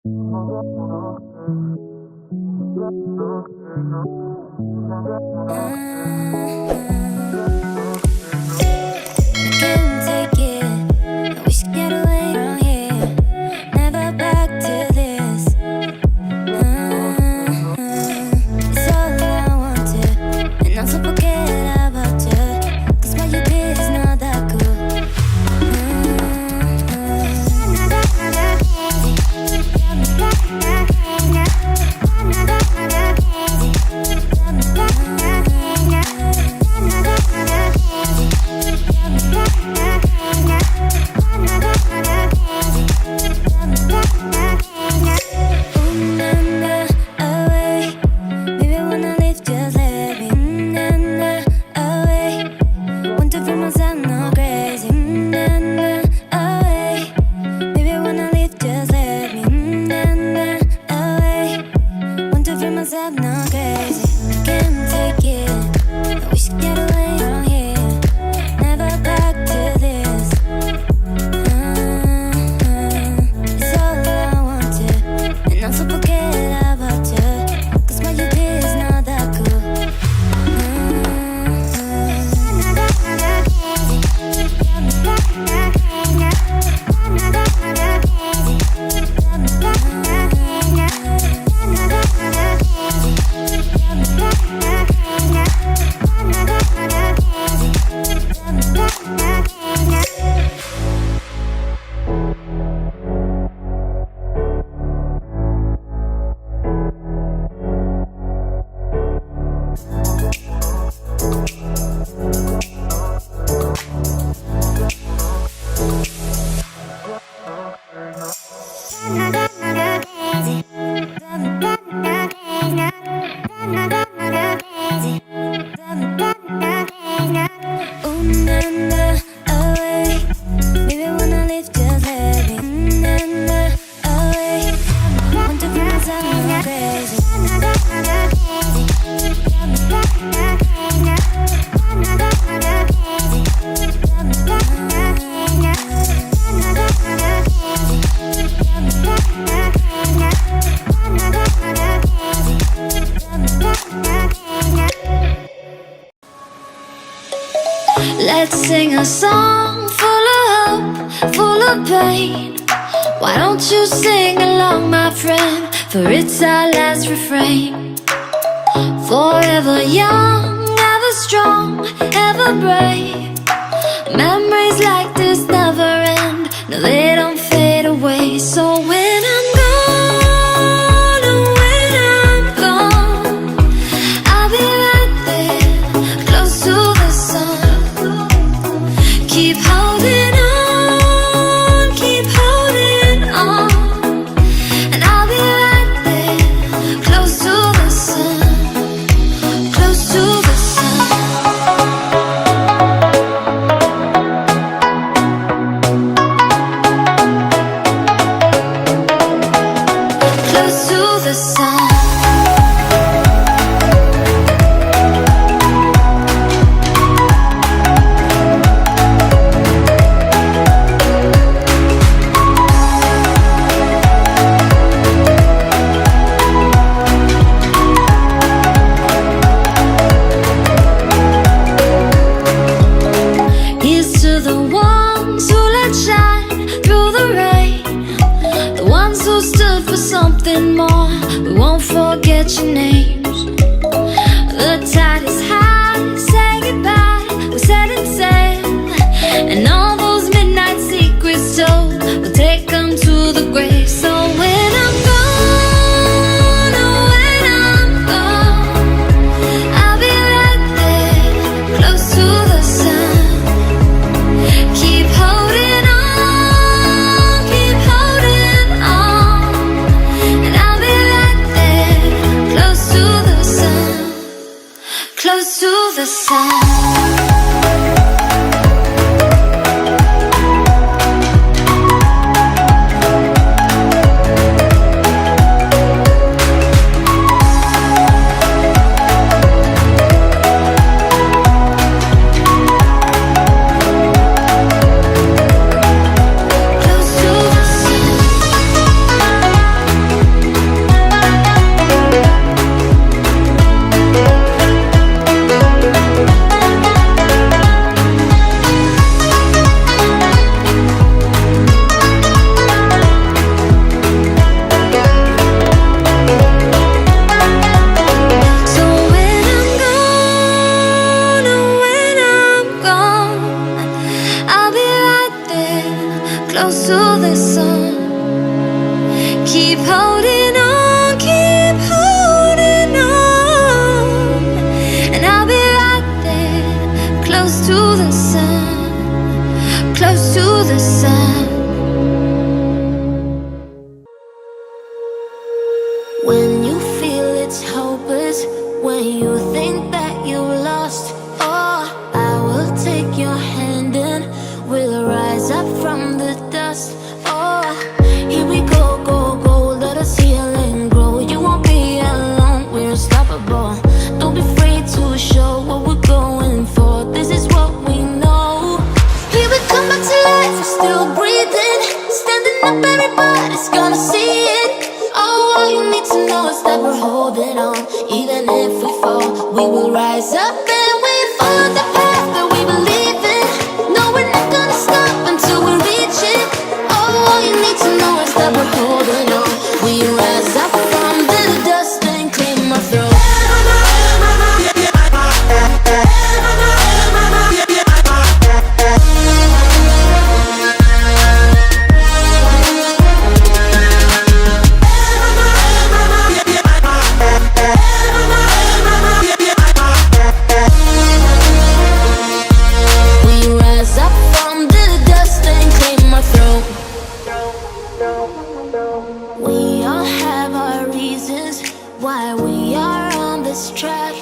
Can't take it. We should get away from here. Never back to this. It's all I wanted, and also forget about you. 'Cause what you did is not that cool. Let's sing a song full of hope, full of pain. Why don't you sing along, my friend? For it's our last refrain. Forever young, ever strong, ever brave. Memories like this never end. No, they don't fade away. So when I'm gone, oh, when I'm gone, I'll be right there, close to the sun. Keep holding on, keep holding on. And I'll be right there, close to the sun, close to the sun. Close to the sun. Here's to the ones who let shine through the rain, the ones who stood for something more. We won't forget your names. The tide is high, say goodbye, we're setting sail. And all those midnight secrets told, we'll take them to the grave. So when I'm gone, oh, when I'm gone, I'll be right there, close to the sun. Keep holding on, keep holding on. And I'll be right there, close to the sun, close to the sun. Close to the sun. keep holding on, keep holding on. And I'll be right there, close to the sun, close to the sun. When you feel it's hopeless, when you think that you lost, oh, I will take your hand and we'll rise up from the dust. Oh, here we go, go, go, let us heal and grow. You won't be alone, we're unstoppable. Don't be afraid to show what we're going for. This is what we know. Here we come back to life, we're still breathing. Standing up, everybody's gonna see it. Oh, all you need to know is that we're holding on. Even if we fall, we will rise up and we follow the path that we believe in. No, we're not gonna stop until we reach it. Oh, all you need to know is that we're holding on. We rise up from the dust and clear my throat. We all have our reasons why we are on this track.